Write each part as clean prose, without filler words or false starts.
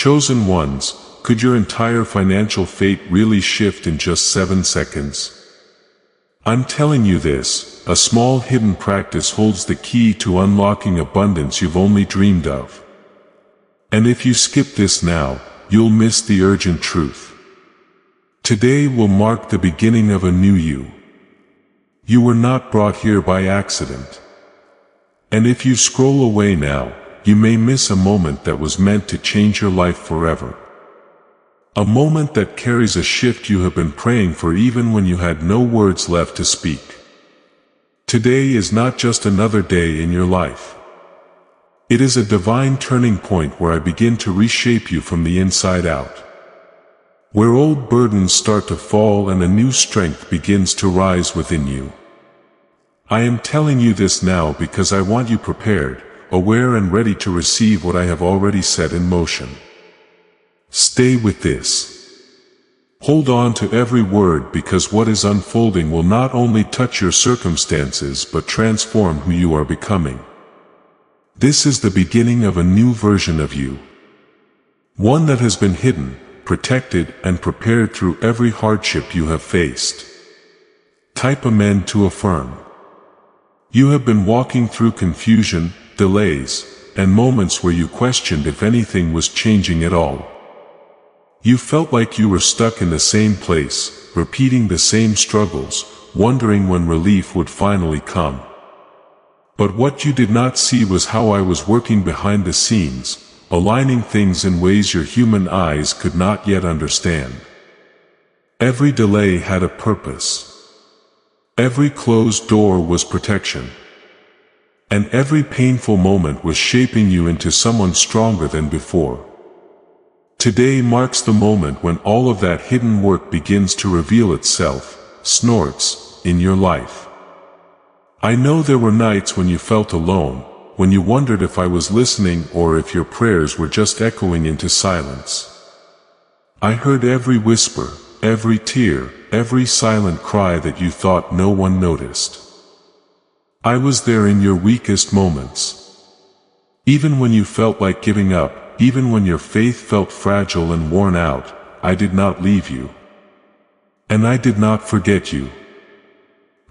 Chosen ones, could your entire financial fate really shift in just 7 seconds? I'm telling you this, a small hidden practice holds the key to unlocking abundance you've only dreamed of. And if you skip this now, you'll miss the urgent truth. Today will mark the beginning of a new you. You were not brought here by accident. And if you scroll away now, you may miss a moment that was meant to change your life forever. A moment that carries a shift you have been praying for even when you had no words left to speak. Today is not just another day in your life. It is a divine turning point where I begin to reshape you from the inside out. Where old burdens start to fall and a new strength begins to rise within you. I am telling you this now because I want you prepared, aware and ready to receive what I have already set in motion. Stay with this. Hold on to every word because what is unfolding will not only touch your circumstances but transform who you are becoming. This is the beginning of a new version of you. One that has been hidden, protected and prepared through every hardship you have faced. Type Amen to affirm. You have been walking through confusion, delays, and moments where you questioned if anything was changing at all. You felt like you were stuck in the same place, repeating the same struggles, wondering when relief would finally come. But what you did not see was how I was working behind the scenes, aligning things in ways your human eyes could not yet understand. Every delay had a purpose. Every closed door was protection. And every painful moment was shaping you into someone stronger than before. Today marks the moment when all of that hidden work begins to reveal itself, snorts, in your life. I know there were nights when you felt alone, when you wondered if I was listening or if your prayers were just echoing into silence. I heard every whisper, every tear, every silent cry that you thought no one noticed. I was there in your weakest moments. Even when you felt like giving up, even when your faith felt fragile and worn out, I did not leave you. And I did not forget you.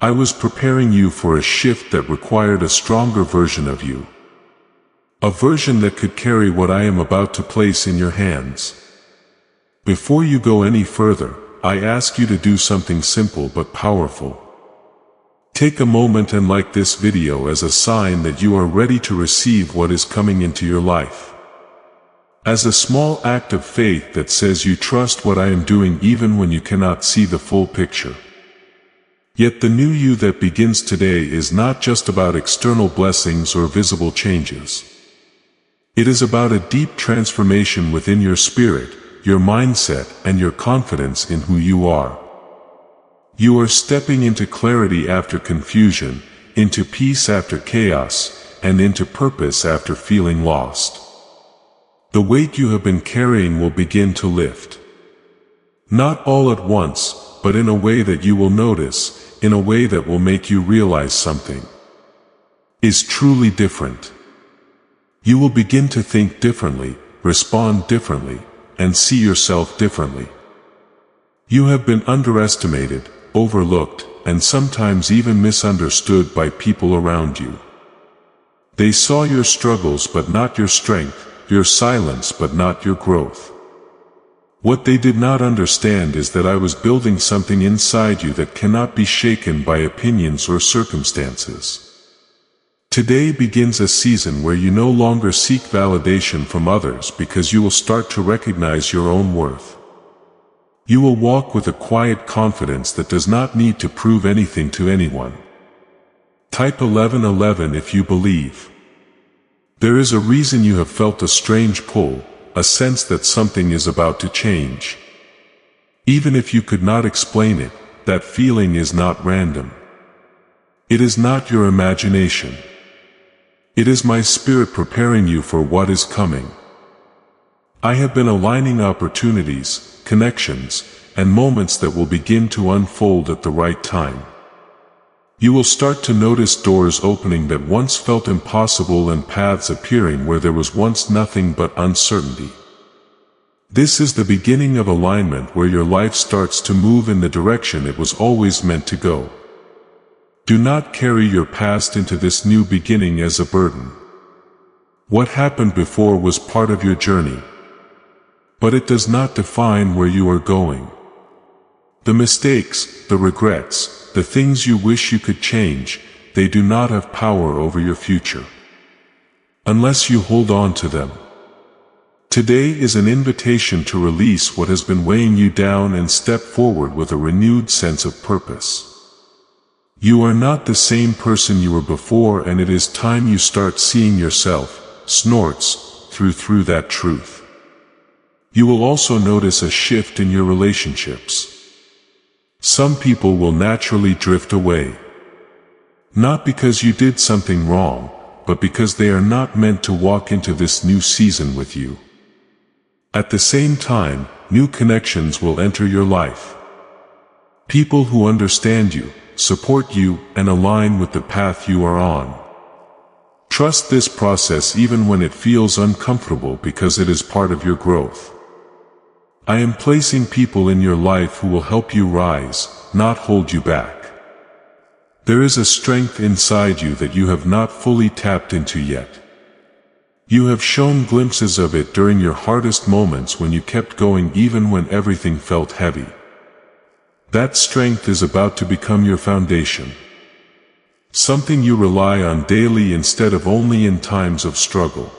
I was preparing you for a shift that required a stronger version of you. A version that could carry what I am about to place in your hands. Before you go any further, I ask you to do something simple but powerful. Take a moment and like this video as a sign that you are ready to receive what is coming into your life. As a small act of faith that says you trust what I am doing even when you cannot see the full picture. Yet the new you that begins today is not just about external blessings or visible changes. It is about a deep transformation within your spirit, your mindset, and your confidence in who you are. You are stepping into clarity after confusion, into peace after chaos, and into purpose after feeling lost. The weight you have been carrying will begin to lift. Not all at once, but in a way that you will notice, in a way that will make you realize something is truly different. You will begin to think differently, respond differently, and see yourself differently. You have been underestimated, overlooked, and sometimes even misunderstood by people around you. They saw your struggles but not your strength, your silence but not your growth. What they did not understand is that I was building something inside you that cannot be shaken by opinions or circumstances. Today begins a season where you no longer seek validation from others because you will start to recognize your own worth. You will walk with a quiet confidence that does not need to prove anything to anyone. Type 1111 if you believe. There is a reason you have felt a strange pull, a sense that something is about to change. Even if you could not explain it, that feeling is not random. It is not your imagination. It is my spirit preparing you for what is coming. I have been aligning opportunities, connections, and moments that will begin to unfold at the right time. You will start to notice doors opening that once felt impossible and paths appearing where there was once nothing but uncertainty. This is the beginning of alignment where your life starts to move in the direction it was always meant to go. Do not carry your past into this new beginning as a burden. What happened before was part of your journey, but it does not define where you are going. The mistakes, the regrets, the things you wish you could change, they do not have power over your future, unless you hold on to them. Today is an invitation to release what has been weighing you down and step forward with a renewed sense of purpose. You are not the same person you were before, and it is time you start seeing yourself, snorts, through that truth. You will also notice a shift in your relationships. Some people will naturally drift away. Not because you did something wrong, but because they are not meant to walk into this new season with you. At the same time, new connections will enter your life. People who understand you, support you, and align with the path you are on. Trust this process even when it feels uncomfortable, because it is part of your growth. I am placing people in your life who will help you rise, not hold you back. There is a strength inside you that you have not fully tapped into yet. You have shown glimpses of it during your hardest moments, when you kept going even when everything felt heavy. That strength is about to become your foundation. Something you rely on daily instead of only in times of struggle.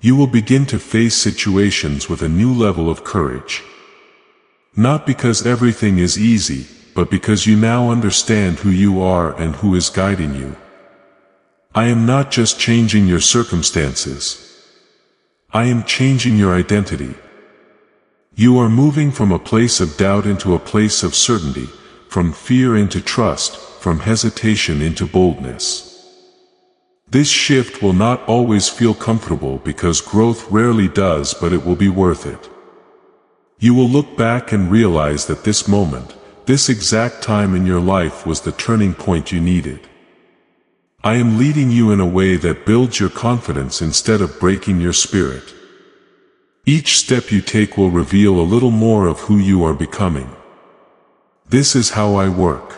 You will begin to face situations with a new level of courage. Not because everything is easy, but because you now understand who you are and who is guiding you. I am not just changing your circumstances. I am changing your identity. You are moving from a place of doubt into a place of certainty, from fear into trust, from hesitation into boldness. This shift will not always feel comfortable, because growth rarely does, but it will be worth it. You will look back and realize that this moment, this exact time in your life, was the turning point you needed. I am leading you in a way that builds your confidence instead of breaking your spirit. Each step you take will reveal a little more of who you are becoming. This is how I work.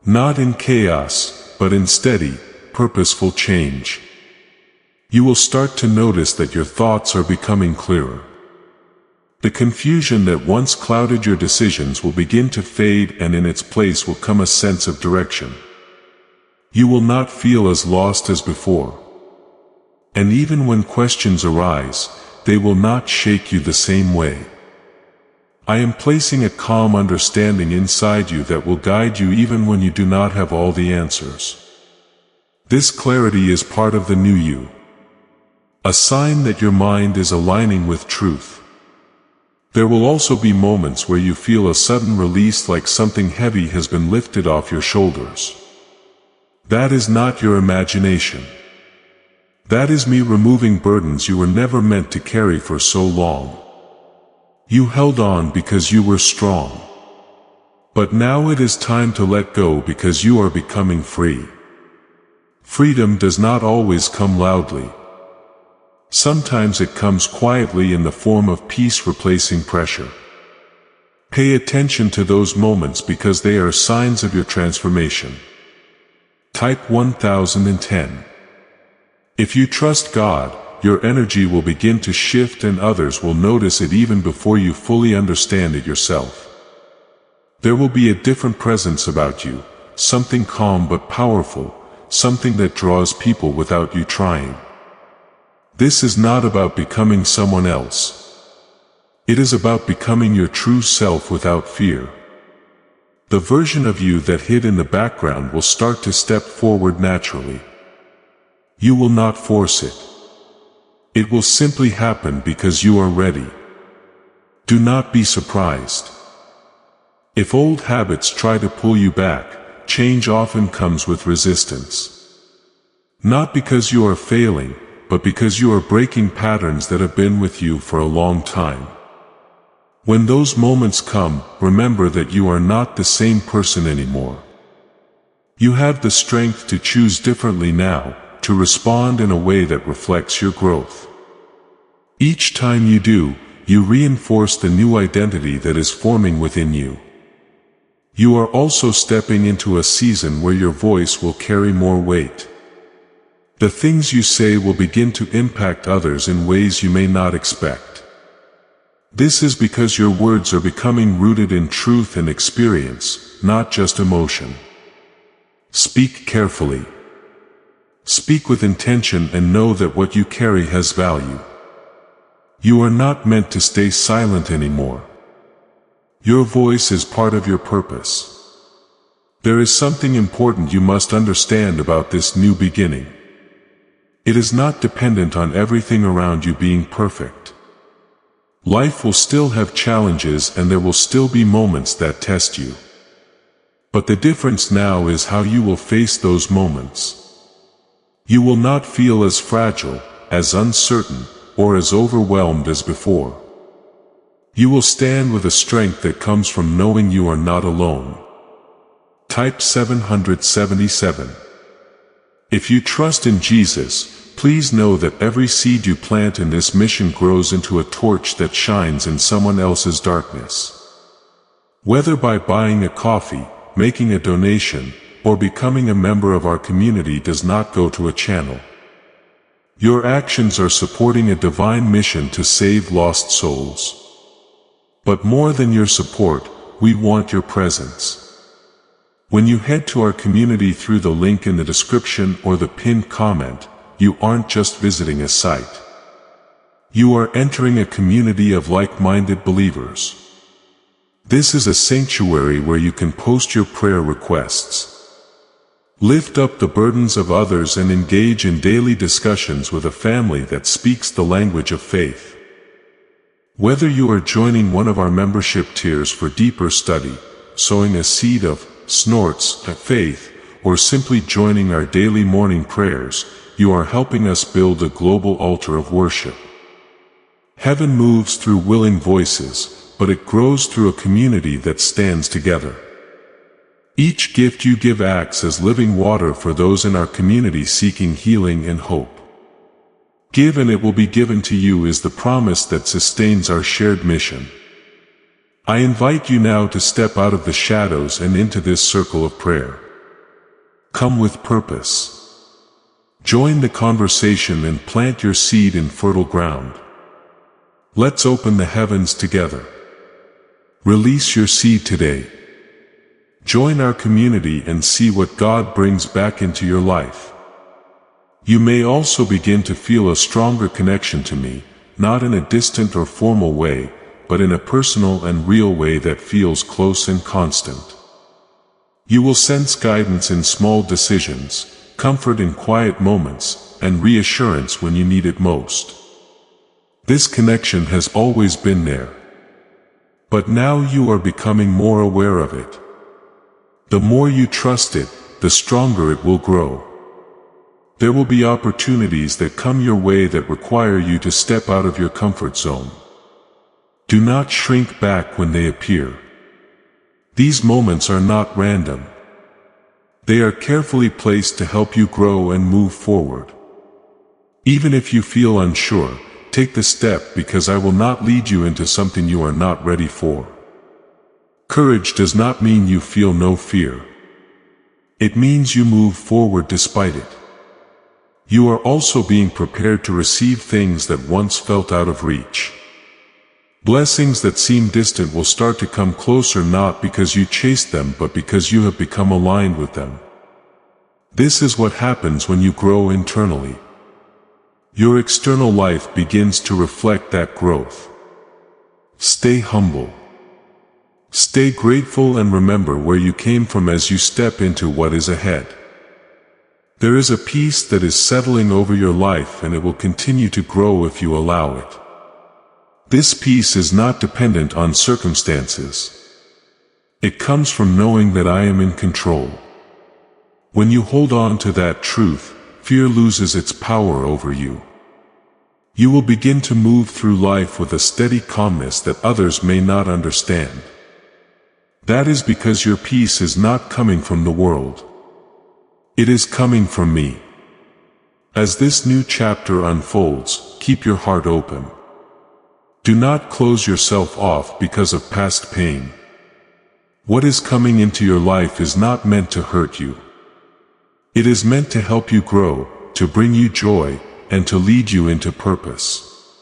Not in chaos, but in steady, purposeful change. You will start to notice that your thoughts are becoming clearer. The confusion that once clouded your decisions will begin to fade, and in its place will come a sense of direction. You will not feel as lost as before. And even when questions arise, they will not shake you the same way. I am placing a calm understanding inside you that will guide you even when you do not have all the answers. This clarity is part of the new you. A sign that your mind is aligning with truth. There will also be moments where you feel a sudden release, like something heavy has been lifted off your shoulders. That is not your imagination. That is me removing burdens you were never meant to carry for so long. You held on because you were strong. But now it is time to let go, because you are becoming free. Freedom does not always come loudly. Sometimes it comes quietly, in the form of peace replacing pressure. Pay attention to those moments, because they are signs of your transformation. Type 1010. If you trust God, your energy will begin to shift, and others will notice it even before you fully understand it yourself. There will be a different presence about you, something calm but powerful, something that draws people without you trying. This is not about becoming someone else. It is about becoming your true self without fear. The version of you that hid in the background will start to step forward naturally. You will not force it. It will simply happen because you are ready. Do not be surprised. If old habits try to pull you back, change often comes with resistance. Not because you are failing, but because you are breaking patterns that have been with you for a long time. When those moments come, remember that you are not the same person anymore. You have the strength to choose differently now, to respond in a way that reflects your growth. Each time you do, you reinforce the new identity that is forming within you. You are also stepping into a season where your voice will carry more weight. The things you say will begin to impact others in ways you may not expect. This is because your words are becoming rooted in truth and experience, not just emotion. Speak carefully. Speak with intention and know that what you carry has value. You are not meant to stay silent anymore. Your voice is part of your purpose. There is something important you must understand about this new beginning. It is not dependent on everything around you being perfect. Life will still have challenges and there will still be moments that test you. But the difference now is how you will face those moments. You will not feel as fragile, as uncertain, or as overwhelmed as before. You will stand with a strength that comes from knowing you are not alone. Type 777. If you trust in Jesus, please know that every seed you plant in this mission grows into a torch that shines in someone else's darkness. Whether by buying a coffee, making a donation, or becoming a member of our community does not go to a channel. Your actions are supporting a divine mission to save lost souls. But more than your support, we want your presence. When you head to our community through the link in the description or the pinned comment, you aren't just visiting a site. You are entering a community of like-minded believers. This is a sanctuary where you can post your prayer requests, lift up the burdens of others, and engage in daily discussions with a family that speaks the language of faith. Whether you are joining one of our membership tiers for deeper study, sowing a seed of snorts of faith, or simply joining our daily morning prayers, you are helping us build a global altar of worship. Heaven moves through willing voices, but it grows through a community that stands together. Each gift you give acts as living water for those in our community seeking healing and hope. Give and it will be given to you is the promise that sustains our shared mission. I invite you now to step out of the shadows and into this circle of prayer. Come with purpose. Join the conversation and plant your seed in fertile ground. Let's open the heavens together. Release your seed today. Join our community and see what God brings back into your life. You may also begin to feel a stronger connection to me, not in a distant or formal way, but in a personal and real way that feels close and constant. You will sense guidance in small decisions, comfort in quiet moments, and reassurance when you need it most. This connection has always been there. But now you are becoming more aware of it. The more you trust it, the stronger it will grow. There will be opportunities that come your way that require you to step out of your comfort zone. Do not shrink back when they appear. These moments are not random. They are carefully placed to help you grow and move forward. Even if you feel unsure, take the step because I will not lead you into something you are not ready for. Courage does not mean you feel no fear. It means you move forward despite it. You are also being prepared to receive things that once felt out of reach. Blessings that seem distant will start to come closer not because you chased them but because you have become aligned with them. This is what happens when you grow internally. Your external life begins to reflect that growth. Stay humble. Stay grateful and remember where you came from as you step into what is ahead. There is a peace that is settling over your life and it will continue to grow if you allow it. This peace is not dependent on circumstances. It comes from knowing that I am in control. When you hold on to that truth, fear loses its power over you. You will begin to move through life with a steady calmness that others may not understand. That is because your peace is not coming from the world. It is coming from me. As this new chapter unfolds, keep your heart open. Do not close yourself off because of past pain. What is coming into your life is not meant to hurt you. It is meant to help you grow, to bring you joy, and to lead you into purpose.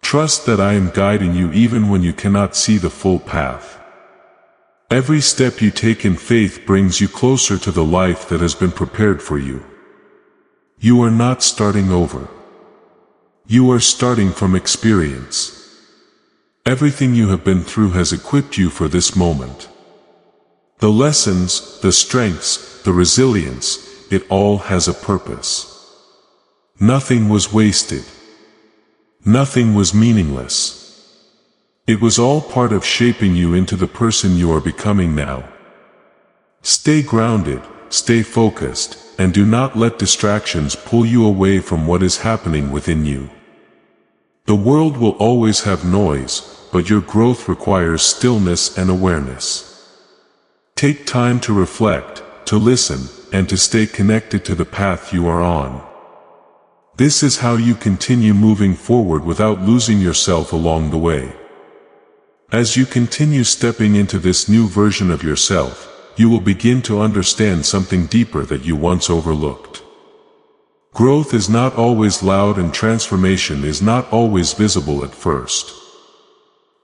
Trust that I am guiding you even when you cannot see the full path. Every step you take in faith brings you closer to the life that has been prepared for you. You are not starting over. You are starting from experience. Everything you have been through has equipped you for this moment. The lessons, the strengths, the resilience, it all has a purpose. Nothing was wasted. Nothing was meaningless. It was all part of shaping you into the person you are becoming now. Stay grounded, stay focused, and do not let distractions pull you away from what is happening within you. The world will always have noise, but your growth requires stillness and awareness. Take time to reflect, to listen, and to stay connected to the path you are on. This is how you continue moving forward without losing yourself along the way. As you continue stepping into this new version of yourself, you will begin to understand something deeper that you once overlooked. Growth is not always loud and transformation is not always visible at first.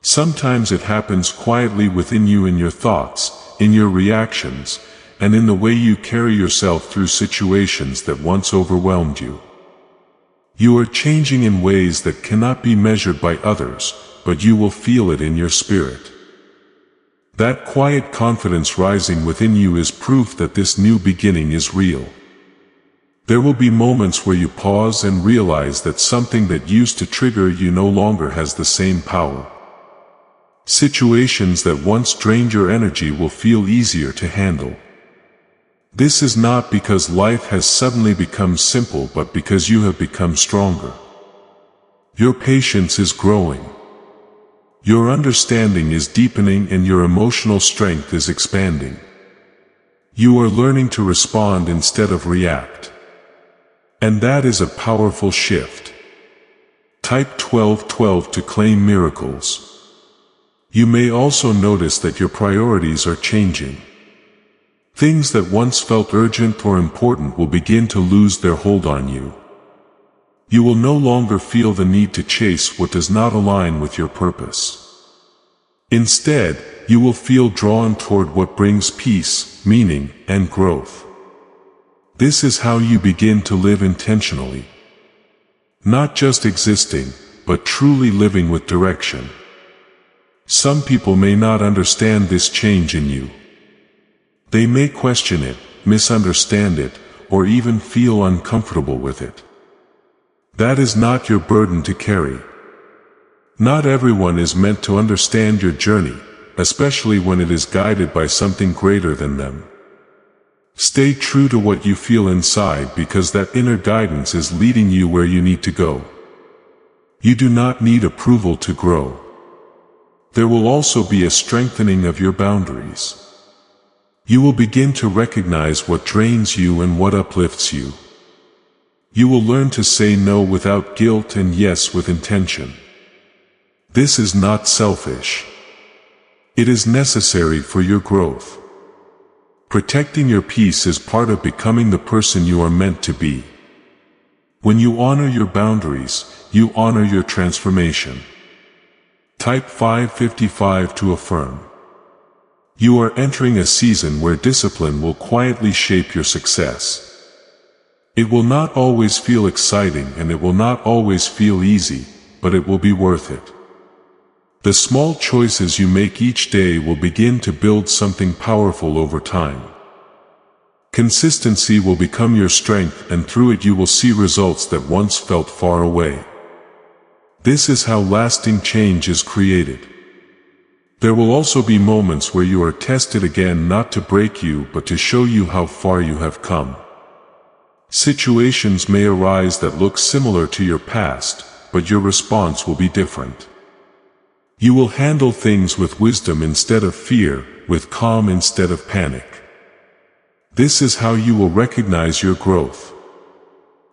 Sometimes it happens quietly within you in your thoughts, in your reactions, and in the way you carry yourself through situations that once overwhelmed you. You are changing in ways that cannot be measured by others, but you will feel it in your spirit. That quiet confidence rising within you is proof that this new beginning is real. There will be moments where you pause and realize that something that used to trigger you no longer has the same power. Situations that once drained your energy will feel easier to handle. This is not because life has suddenly become simple but because you have become stronger. Your patience is growing. Your understanding is deepening and your emotional strength is expanding. You are learning to respond instead of react. And that is a powerful shift. Type 1212 to claim miracles. You may also notice that your priorities are changing. Things that once felt urgent or important will begin to lose their hold on you. You will no longer feel the need to chase what does not align with your purpose. Instead, you will feel drawn toward what brings peace, meaning, and growth. This is how you begin to live intentionally. Not just existing, but truly living with direction. Some people may not understand this change in you. They may question it, misunderstand it, or even feel uncomfortable with it. That is not your burden to carry. Not everyone is meant to understand your journey, especially when it is guided by something greater than them. Stay true to what you feel inside because that inner guidance is leading you where you need to go. You do not need approval to grow. There will also be a strengthening of your boundaries. You will begin to recognize what drains you and what uplifts you. You will learn to say no without guilt and yes with intention. This is not selfish. It is necessary for your growth. Protecting your peace is part of becoming the person you are meant to be. When you honor your boundaries, you honor your transformation. Type 555 to affirm. You are entering a season where discipline will quietly shape your success. It will not always feel exciting and it will not always feel easy, but it will be worth it. The small choices you make each day will begin to build something powerful over time. Consistency will become your strength and through it you will see results that once felt far away. This is how lasting change is created. There will also be moments where you are tested again, not to break you but to show you how far you have come. Situations may arise that look similar to your past, but your response will be different. You will handle things with wisdom instead of fear, with calm instead of panic. This is how you will recognize your growth.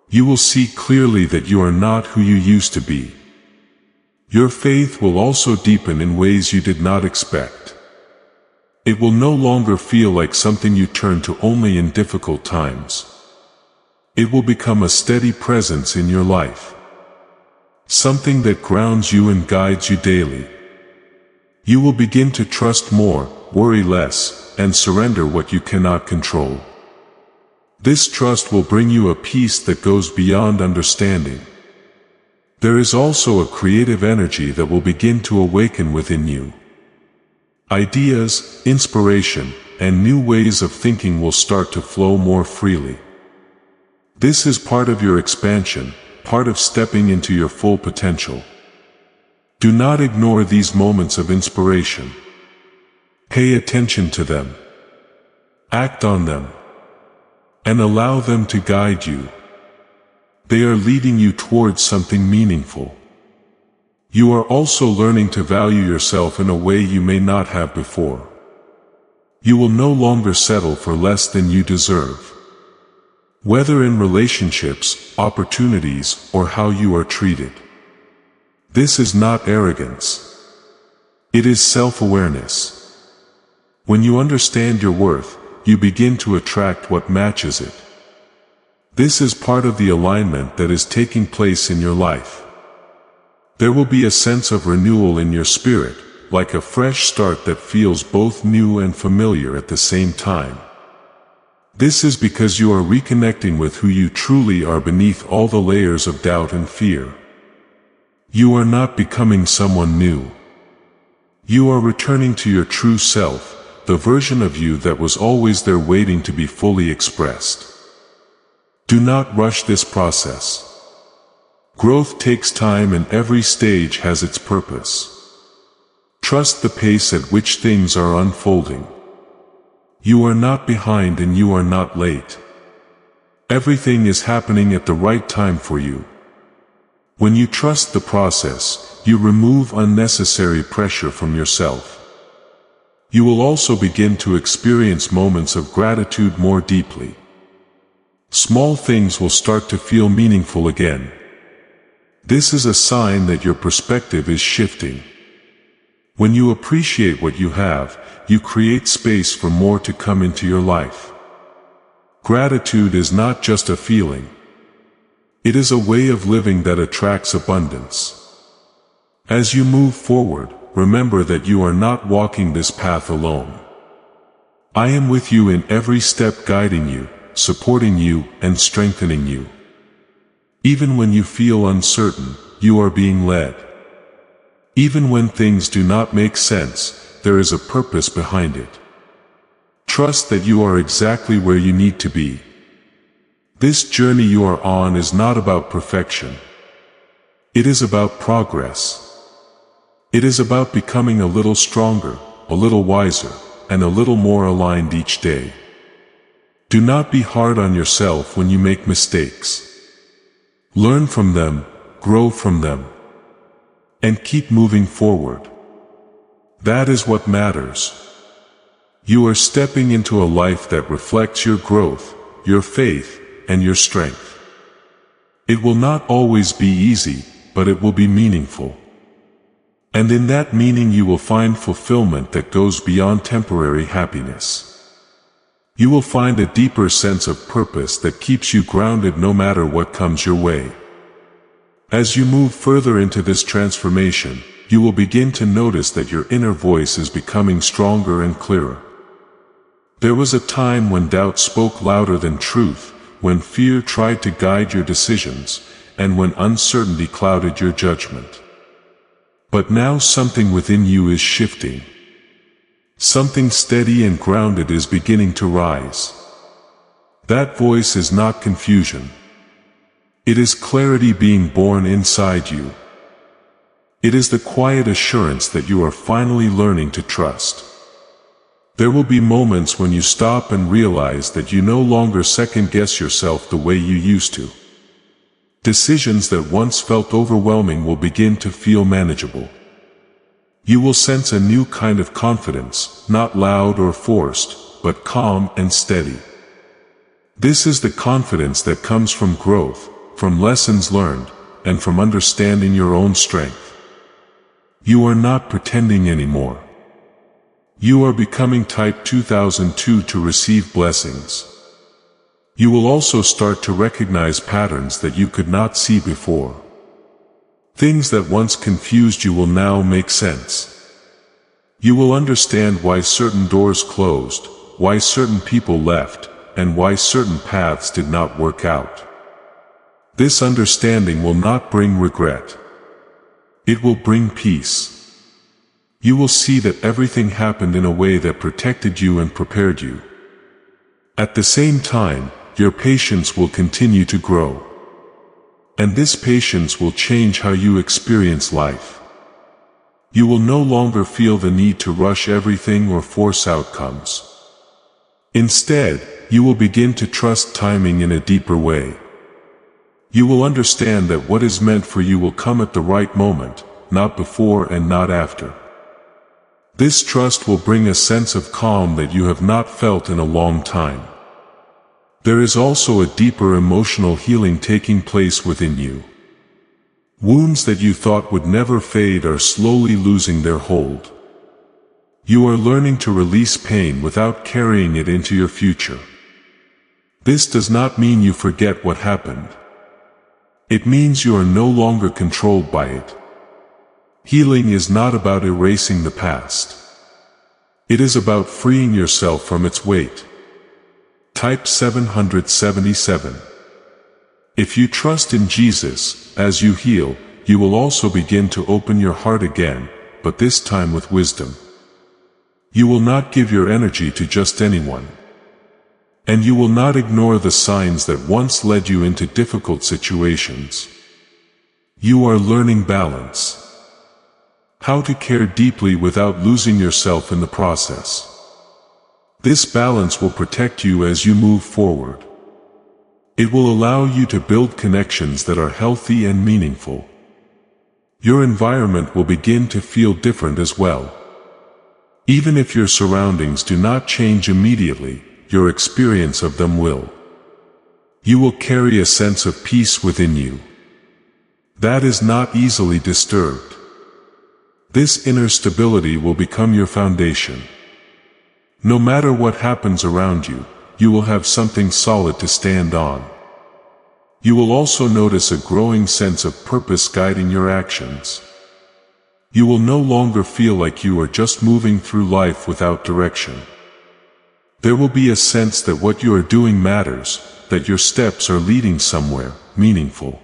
You will see clearly that you are not who you used to be. Your faith will also deepen in ways you did not expect. It will no longer feel like something you turn to only in difficult times. It will become a steady presence in your life. Something that grounds you and guides you daily. You will begin to trust more, worry less, and surrender what you cannot control. This trust will bring you a peace that goes beyond understanding. There is also a creative energy that will begin to awaken within you. Ideas, inspiration, and new ways of thinking will start to flow more freely. This is part of your expansion, part of stepping into your full potential. Do not ignore these moments of inspiration. Pay attention to them. Act on them. And allow them to guide you. They are leading you towards something meaningful. You are also learning to value yourself in a way you may not have before. You will no longer settle for less than you deserve. Whether in relationships, opportunities, or how you are treated. This is not arrogance. It is self-awareness. When you understand your worth, you begin to attract what matches it. This is part of the alignment that is taking place in your life. There will be a sense of renewal in your spirit, like a fresh start that feels both new and familiar at the same time. This is because you are reconnecting with who you truly are beneath all the layers of doubt and fear. You are not becoming someone new. You are returning to your true self, the version of you that was always there waiting to be fully expressed. Do not rush this process. Growth takes time and every stage has its purpose. Trust the pace at which things are unfolding. You are not behind and you are not late. Everything is happening at the right time for you. When you trust the process, you remove unnecessary pressure from yourself. You will also begin to experience moments of gratitude more deeply. Small things will start to feel meaningful again. This is a sign that your perspective is shifting. When you appreciate what you have, you create space for more to come into your life. Gratitude is not just a feeling. It is a way of living that attracts abundance. As you move forward, remember that you are not walking this path alone. I am with you in every step, guiding you, supporting you, and strengthening you. Even when you feel uncertain, you are being led. Even when things do not make sense, there is a purpose behind it. Trust that you are exactly where you need to be. This journey you are on is not about perfection. It is about progress. It is about becoming a little stronger, a little wiser, and a little more aligned each day. Do not be hard on yourself when you make mistakes. Learn from them, grow from them, and keep moving forward. That is what matters. You are stepping into a life that reflects your growth, your faith, and your strength. It will not always be easy, but it will be meaningful. And in that meaning you will find fulfillment that goes beyond temporary happiness. You will find a deeper sense of purpose that keeps you grounded no matter what comes your way. As you move further into this transformation, you will begin to notice that your inner voice is becoming stronger and clearer. There was a time when doubt spoke louder than truth, when fear tried to guide your decisions, and when uncertainty clouded your judgment. But now something within you is shifting. Something steady and grounded is beginning to rise. That voice is not confusion. It is clarity being born inside you. It is the quiet assurance that you are finally learning to trust. There will be moments when you stop and realize that you no longer second-guess yourself the way you used to. Decisions that once felt overwhelming will begin to feel manageable. You will sense a new kind of confidence, not loud or forced, but calm and steady. This is the confidence that comes from growth, from lessons learned, and from understanding your own strength. You are not pretending anymore. You are becoming type 2002 to receive blessings. You will also start to recognize patterns that you could not see before. Things that once confused you will now make sense. You will understand why certain doors closed, why certain people left, and why certain paths did not work out. This understanding will not bring regret. It will bring peace. You will see that everything happened in a way that protected you and prepared you. At the same time, your patience will continue to grow. And this patience will change how you experience life. You will no longer feel the need to rush everything or force outcomes. Instead, you will begin to trust timing in a deeper way. You will understand that what is meant for you will come at the right moment, not before and not after. This trust will bring a sense of calm that you have not felt in a long time. There is also a deeper emotional healing taking place within you. Wounds that you thought would never fade are slowly losing their hold. You are learning to release pain without carrying it into your future. This does not mean you forget what happened. It means you are no longer controlled by it. Healing is not about erasing the past. It is about freeing yourself from its weight. Type 777. If you trust in Jesus, as you heal, you will also begin to open your heart again, but this time with wisdom. You will not give your energy to just anyone. And you will not ignore the signs that once led you into difficult situations. You are learning balance. How to care deeply without losing yourself in the process. This balance will protect you as you move forward. It will allow you to build connections that are healthy and meaningful. Your environment will begin to feel different as well. Even if your surroundings do not change immediately, your experience of them will. You will carry a sense of peace within you. That is not easily disturbed. This inner stability will become your foundation. No matter what happens around you, you will have something solid to stand on. You will also notice a growing sense of purpose guiding your actions. You will no longer feel like you are just moving through life without direction. There will be a sense that what you are doing matters, that your steps are leading somewhere meaningful.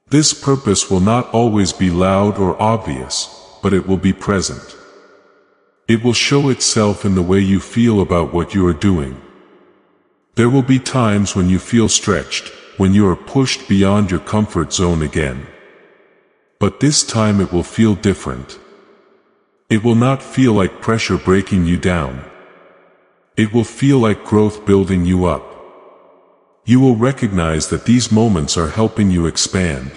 This purpose will not always be loud or obvious, but it will be present. It will show itself in the way you feel about what you are doing. There will be times when you feel stretched, when you are pushed beyond your comfort zone again. But this time it will feel different. It will not feel like pressure breaking you down. It will feel like growth building you up. You will recognize that these moments are helping you expand.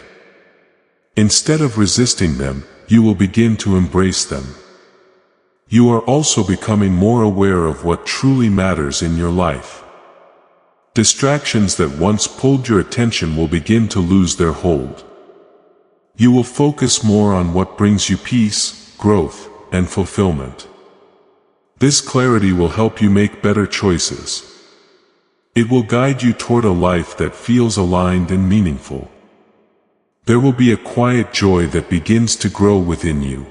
Instead of resisting them, you will begin to embrace them. You are also becoming more aware of what truly matters in your life. Distractions that once pulled your attention will begin to lose their hold. You will focus more on what brings you peace, growth, and fulfillment. This clarity will help you make better choices. It will guide you toward a life that feels aligned and meaningful. There will be a quiet joy that begins to grow within you.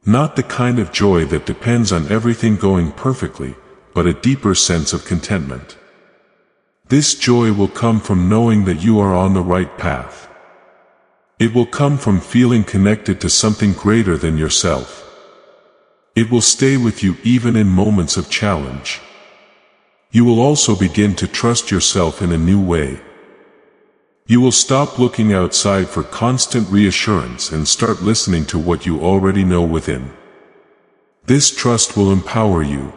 Not the kind of joy that depends on everything going perfectly, but a deeper sense of contentment. This joy will come from knowing that you are on the right path. It will come from feeling connected to something greater than yourself. It will stay with you even in moments of challenge. You will also begin to trust yourself in a new way. You will stop looking outside for constant reassurance and start listening to what you already know within. This trust will empower you.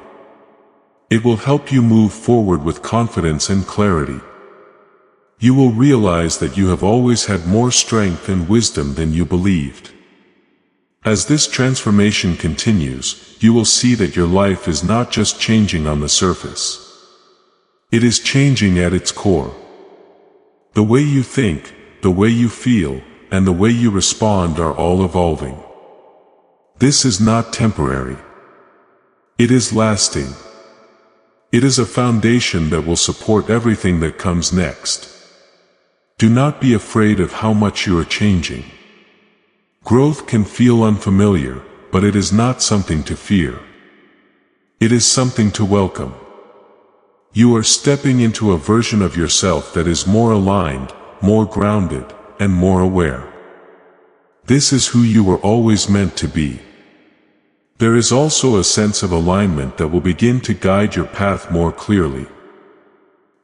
It will help you move forward with confidence and clarity. You will realize that you have always had more strength and wisdom than you believed. As this transformation continues, you will see that your life is not just changing on the surface. It is changing at its core. The way you think, the way you feel, and the way you respond are all evolving. This is not temporary. It is lasting. It is a foundation that will support everything that comes next. Do not be afraid of how much you are changing. Growth can feel unfamiliar, but it is not something to fear. It is something to welcome. You are stepping into a version of yourself that is more aligned, more grounded, and more aware. This is who you were always meant to be. There is also a sense of alignment that will begin to guide your path more clearly.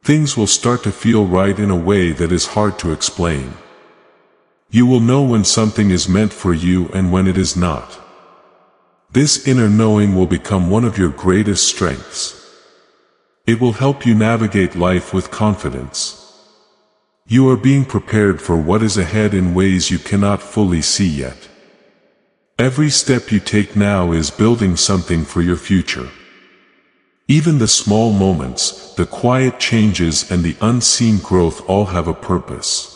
Things will start to feel right in a way that is hard to explain. You will know when something is meant for you and when it is not. This inner knowing will become one of your greatest strengths. It will help you navigate life with confidence. You are being prepared for what is ahead in ways you cannot fully see yet. Every step you take now is building something for your future. Even the small moments, the quiet changes, and the unseen growth all have a purpose.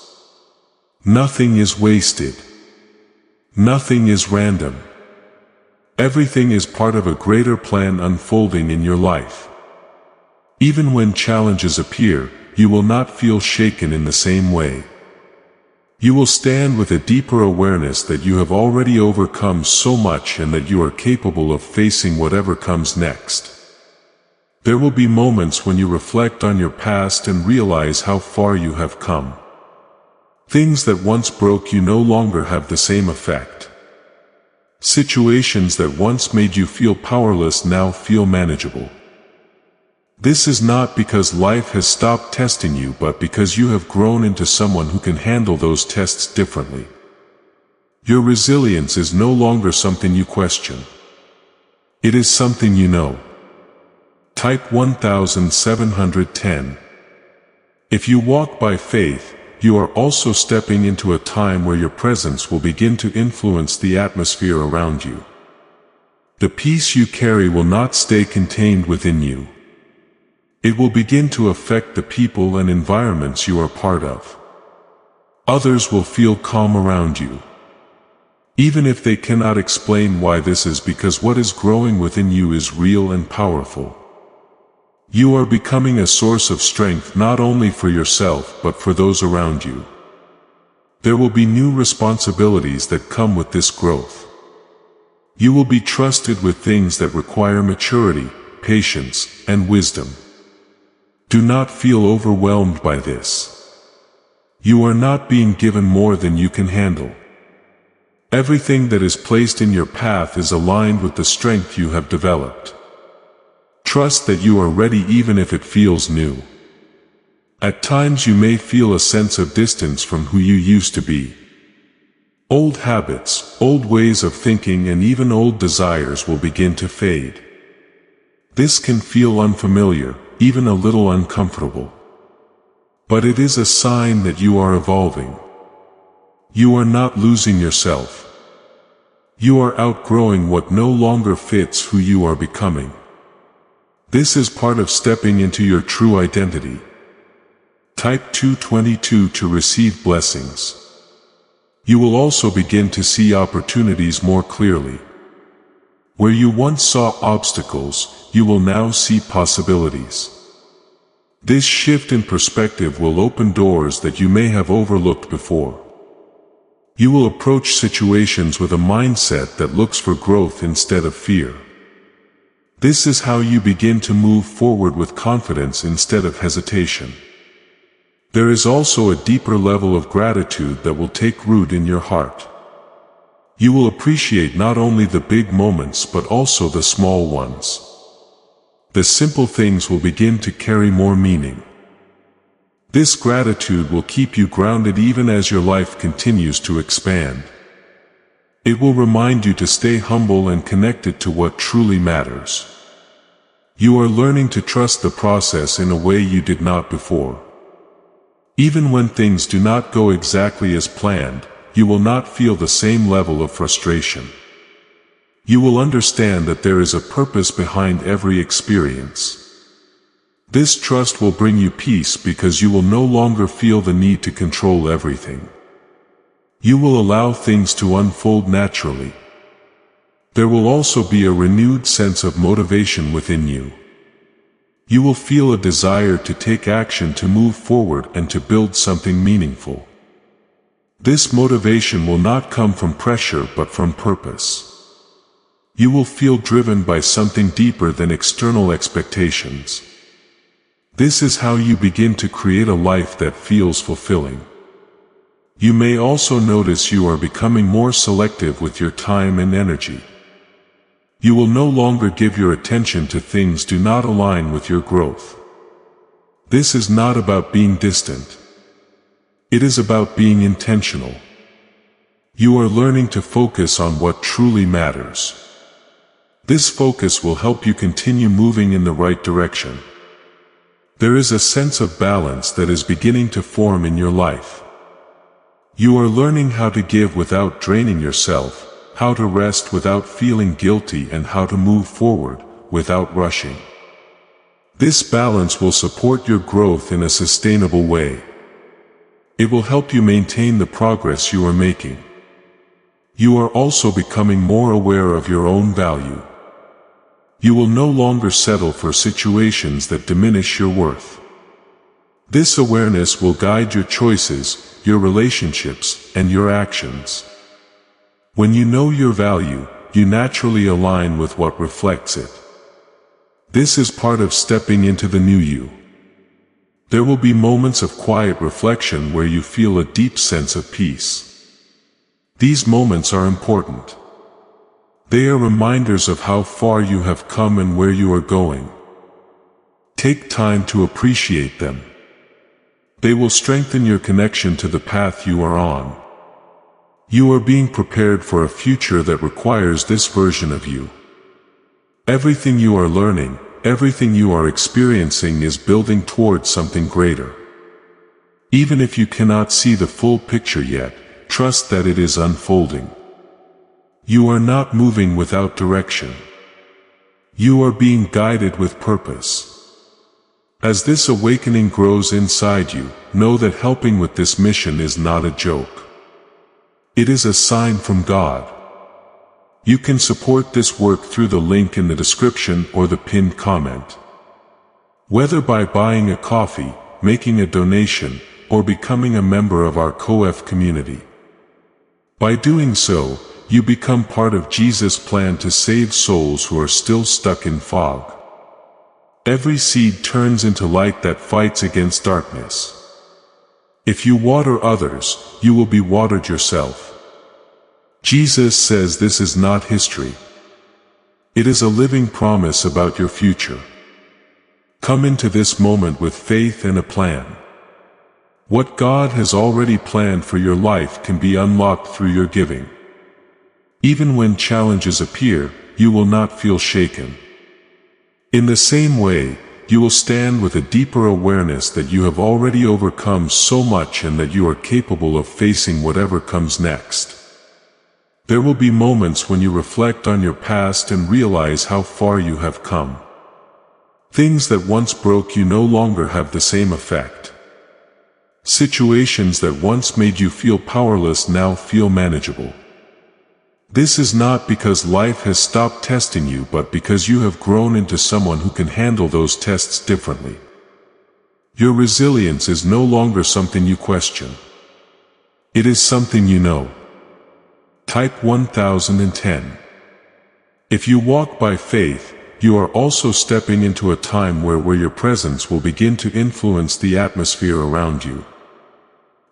Nothing is wasted. Nothing is random. Everything is part of a greater plan unfolding in your life. Even when challenges appear, you will not feel shaken in the same way. You will stand with a deeper awareness that you have already overcome so much and that you are capable of facing whatever comes next. There will be moments when you reflect on your past and realize how far you have come. Things that once broke you no longer have the same effect. Situations that once made you feel powerless now feel manageable. This is not because life has stopped testing you, but because you have grown into someone who can handle those tests differently. Your resilience is no longer something you question. It is something you know. Type 1710. If you walk by faith, you are also stepping into a time where your presence will begin to influence the atmosphere around you. The peace you carry will not stay contained within you. It will begin to affect the people and environments you are part of. Others will feel calm around you. Even if they cannot explain why, this is because what is growing within you is real and powerful. You are becoming a source of strength not only for yourself but for those around you. There will be new responsibilities that come with this growth. You will be trusted with things that require maturity, patience, and wisdom. Do not feel overwhelmed by this. You are not being given more than you can handle. Everything that is placed in your path is aligned with the strength you have developed. Trust that you are ready even if it feels new. At times you may feel a sense of distance from who you used to be. Old habits, old ways of thinking, and even old desires will begin to fade. This can feel unfamiliar, even a little uncomfortable. But it is a sign that you are evolving. You are not losing yourself. You are outgrowing what no longer fits who you are becoming. This is part of stepping into your true identity. Type 222 to receive blessings. You will also begin to see opportunities more clearly. Where you once saw obstacles, you will now see possibilities. This shift in perspective will open doors that you may have overlooked before. You will approach situations with a mindset that looks for growth instead of fear. This is how you begin to move forward with confidence instead of hesitation. There is also a deeper level of gratitude that will take root in your heart. You will appreciate not only the big moments but also the small ones. The simple things will begin to carry more meaning. This gratitude will keep you grounded even as your life continues to expand. It will remind you to stay humble and connected to what truly matters. You are learning to trust the process in a way you did not before. Even when things do not go exactly as planned, you will not feel the same level of frustration. You will understand that there is a purpose behind every experience. This trust will bring you peace because you will no longer feel the need to control everything. You will allow things to unfold naturally. There will also be a renewed sense of motivation within you. You will feel a desire to take action, to move forward, and to build something meaningful. This motivation will not come from pressure but from purpose. You will feel driven by something deeper than external expectations. This is how you begin to create a life that feels fulfilling. You may also notice you are becoming more selective with your time and energy. You will no longer give your attention to things do not align with your growth. This is not about being distant. It is about being intentional. You are learning to focus on what truly matters. This focus will help you continue moving in the right direction. There is a sense of balance that is beginning to form in your life. You are learning how to give without draining yourself, how to rest without feeling guilty, and how to move forward without rushing. This balance will support your growth in a sustainable way. It will help you maintain the progress you are making. You are also becoming more aware of your own value. You will no longer settle for situations that diminish your worth. This awareness will guide your choices, your relationships, and your actions. When you know your value, you naturally align with what reflects it. This is part of stepping into the new you. There will be moments of quiet reflection where you feel a deep sense of peace. These moments are important. They are reminders of how far you have come and where you are going. Take time to appreciate them. They will strengthen your connection to the path you are on. You are being prepared for a future that requires this version of you. Everything you are learning, everything you are experiencing is building towards something greater. Even if you cannot see the full picture yet, trust that it is unfolding. You are not moving without direction. You are being guided with purpose. As this awakening grows inside you, know that helping with this mission is not a joke. It is a sign from God. You can support this work through the link in the description or the pinned comment. Whether by buying a coffee, making a donation, or becoming a member of our COEF community. By doing so, you become part of Jesus' plan to save souls who are still stuck in fog. Every seed turns into light that fights against darkness. If you water others, you will be watered yourself. Jesus says this is not history. It is a living promise about your future. Come into this moment with faith and a plan. What God has already planned for your life can be unlocked through your giving. Even when challenges appear, you will not feel shaken. In the same way, you will stand with a deeper awareness that you have already overcome so much and that you are capable of facing whatever comes next. There will be moments when you reflect on your past and realize how far you have come. Things that once broke you no longer have the same effect. Situations that once made you feel powerless now feel manageable. This is not because life has stopped testing you, but because you have grown into someone who can handle those tests differently. Your resilience is no longer something you question. It is something you know. Type 1010. If you walk by faith, you are also stepping into a time where your presence will begin to influence the atmosphere around you.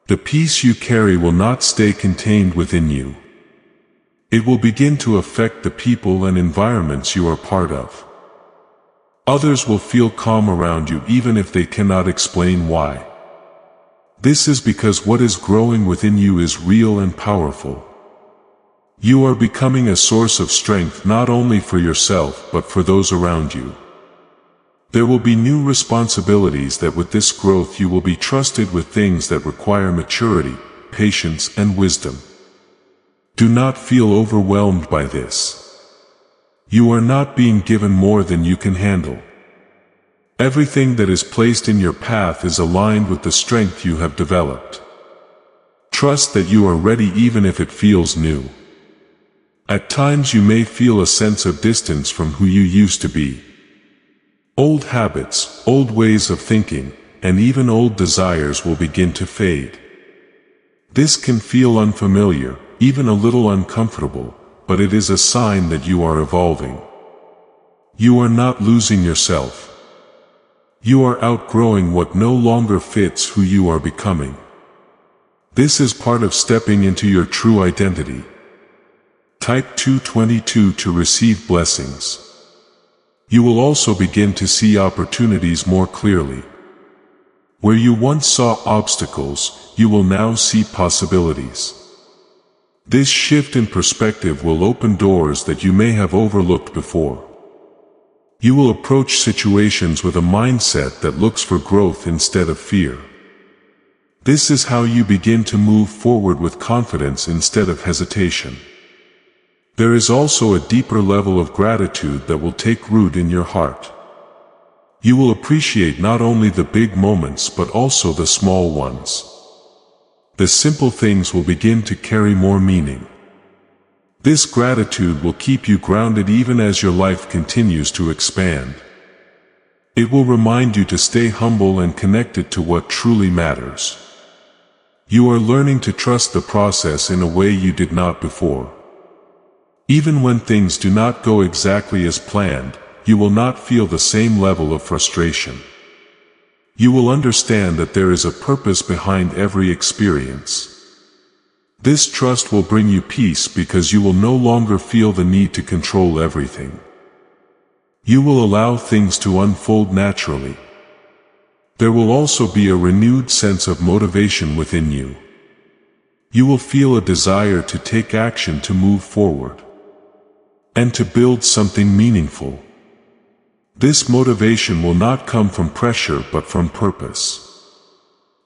The peace you carry will not stay contained within you. It will begin to affect the people and environments you are part of. Others will feel calm around you even if they cannot explain why. This is because what is growing within you is real and powerful. You are becoming a source of strength not only for yourself but for those around you. There will be new responsibilities that with this growth you will be trusted with things that require maturity, patience, and wisdom. Do not feel overwhelmed by this. You are not being given more than you can handle. Everything that is placed in your path is aligned with the strength you have developed. Trust that you are ready even if it feels new. At times you may feel a sense of distance from who you used to be. Old habits, old ways of thinking, and even old desires will begin to fade. This can feel unfamiliar, even a little uncomfortable, but it is a sign that you are evolving. You are not losing yourself. You are outgrowing what no longer fits who you are becoming. This is part of stepping into your true identity. Type 222 to receive blessings. You will also begin to see opportunities more clearly. Where you once saw obstacles, you will now see possibilities. This shift in perspective will open doors that you may have overlooked before. You will approach situations with a mindset that looks for growth instead of fear. This is how you begin to move forward with confidence instead of hesitation. There is also a deeper level of gratitude that will take root in your heart. You will appreciate not only the big moments but also the small ones. The simple things will begin to carry more meaning. This gratitude will keep you grounded even as your life continues to expand. It will remind you to stay humble and connected to what truly matters. You are learning to trust the process in a way you did not before. Even when things do not go exactly as planned, you will not feel the same level of frustration. You will understand that there is a purpose behind every experience. This trust will bring you peace because you will no longer feel the need to control everything. You will allow things to unfold naturally. There will also be a renewed sense of motivation within you. You will feel a desire to take action to move forward and to build something meaningful. This motivation will not come from pressure but from purpose.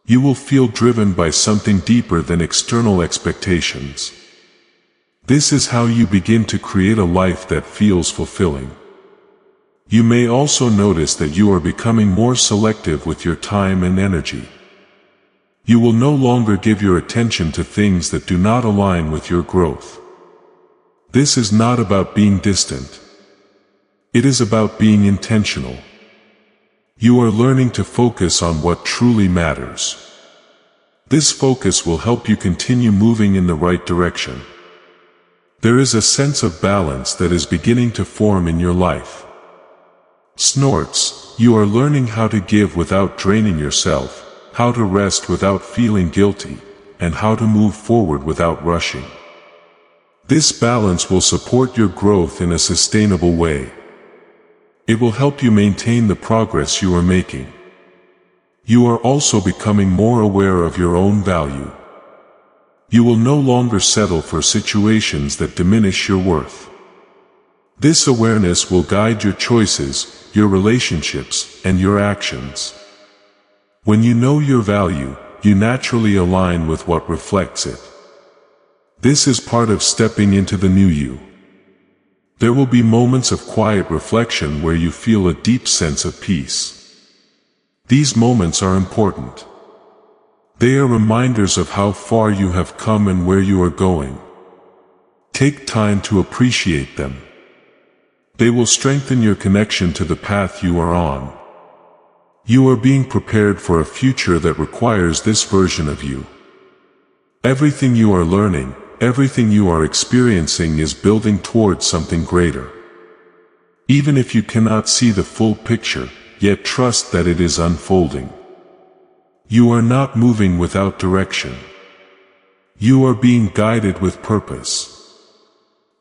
You will feel driven by something deeper than external expectations. This is how you begin to create a life that feels fulfilling. You may also notice that you are becoming more selective with your time and energy. You will no longer give your attention to things that do not align with your growth. This is not about being distant. It is about being intentional. You are learning to focus on what truly matters. This focus will help you continue moving in the right direction. There is a sense of balance that is beginning to form in your life. Snorts, you are learning how to give without draining yourself, how to rest without feeling guilty, and how to move forward without rushing. This balance will support your growth in a sustainable way. It will help you maintain the progress you are making. You are also becoming more aware of your own value. You will no longer settle for situations that diminish your worth. This awareness will guide your choices, your relationships, and your actions. When you know your value, you naturally align with what reflects it. This is part of stepping into the new you. There will be moments of quiet reflection where you feel a deep sense of peace. These moments are important. They are reminders of how far you have come and where you are going. Take time to appreciate them. They will strengthen your connection to the path you are on. You are being prepared for a future that requires this version of you. Everything you are learning, everything you are experiencing is building towards something greater. Even if you cannot see the full picture, yet trust that it is unfolding. You are not moving without direction. You are being guided with purpose.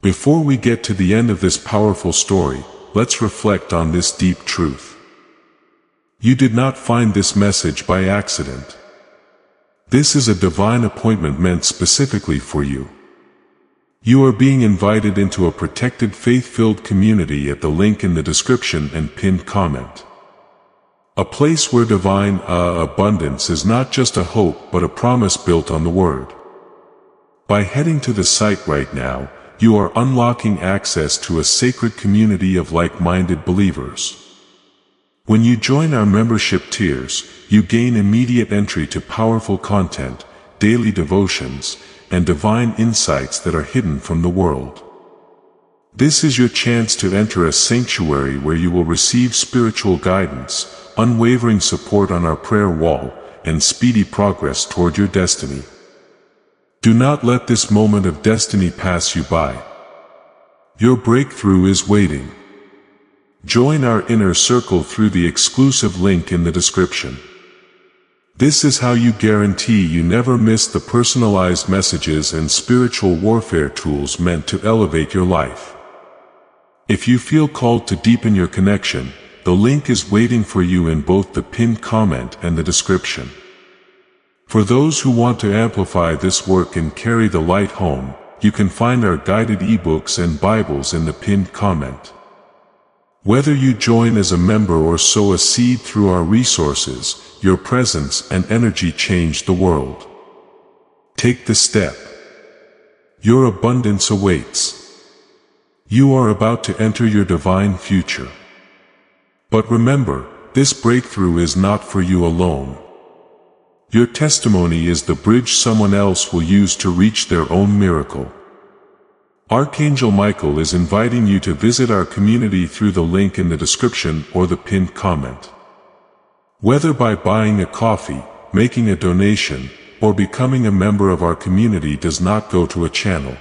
Before we get to the end of this powerful story, let's reflect on this deep truth. You did not find this message by accident. This is a divine appointment meant specifically for you. You are being invited into a protected faith-filled community at the link in the description and pinned comment. A place where divine abundance is not just a hope but a promise built on the Word. By heading to the site right now, you are unlocking access to a sacred community of like-minded believers. When you join our membership tiers, you gain immediate entry to powerful content, daily devotions, and divine insights that are hidden from the world. This is your chance to enter a sanctuary where you will receive spiritual guidance, unwavering support on our prayer wall, and speedy progress toward your destiny. Do not let this moment of destiny pass you by. Your breakthrough is waiting. Join our inner circle through the exclusive link in the description. This is how you guarantee you never miss the personalized messages and spiritual warfare tools meant to elevate your life. If you feel called to deepen your connection, the link is waiting for you in both the pinned comment and the description. For those who want to amplify this work and carry the light home, you can find our guided ebooks and Bibles in the pinned comment. Whether you join as a member or sow a seed through our resources, your presence and energy change the world. Take the step. Your abundance awaits. You are about to enter your divine future. But remember, this breakthrough is not for you alone. Your testimony is the bridge someone else will use to reach their own miracle. Archangel Michael is inviting you to visit our community through the link in the description or the pinned comment. Whether by buying a coffee, making a donation, or becoming a member of our community does not go to a channel.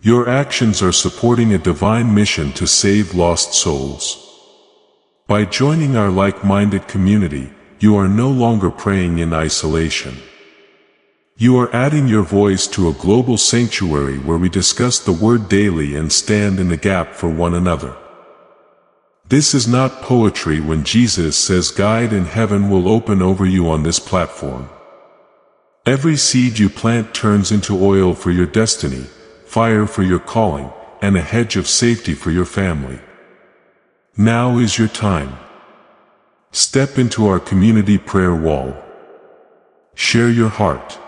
Your actions are supporting a divine mission to save lost souls. By joining our like-minded community, you are no longer praying in isolation. You are adding your voice to a global sanctuary where we discuss the Word daily and stand in the gap for one another. This is not poetry when Jesus says God in heaven will open over you on this platform. Every seed you plant turns into oil for your destiny, fire for your calling, and a hedge of safety for your family. Now is your time. Step into our community prayer wall. Share your heart.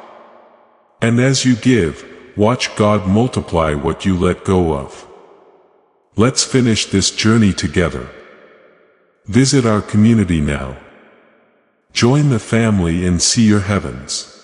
And as you give, watch God multiply what you let go of. Let's finish this journey together. Visit our community now. Join the family and see your heavens.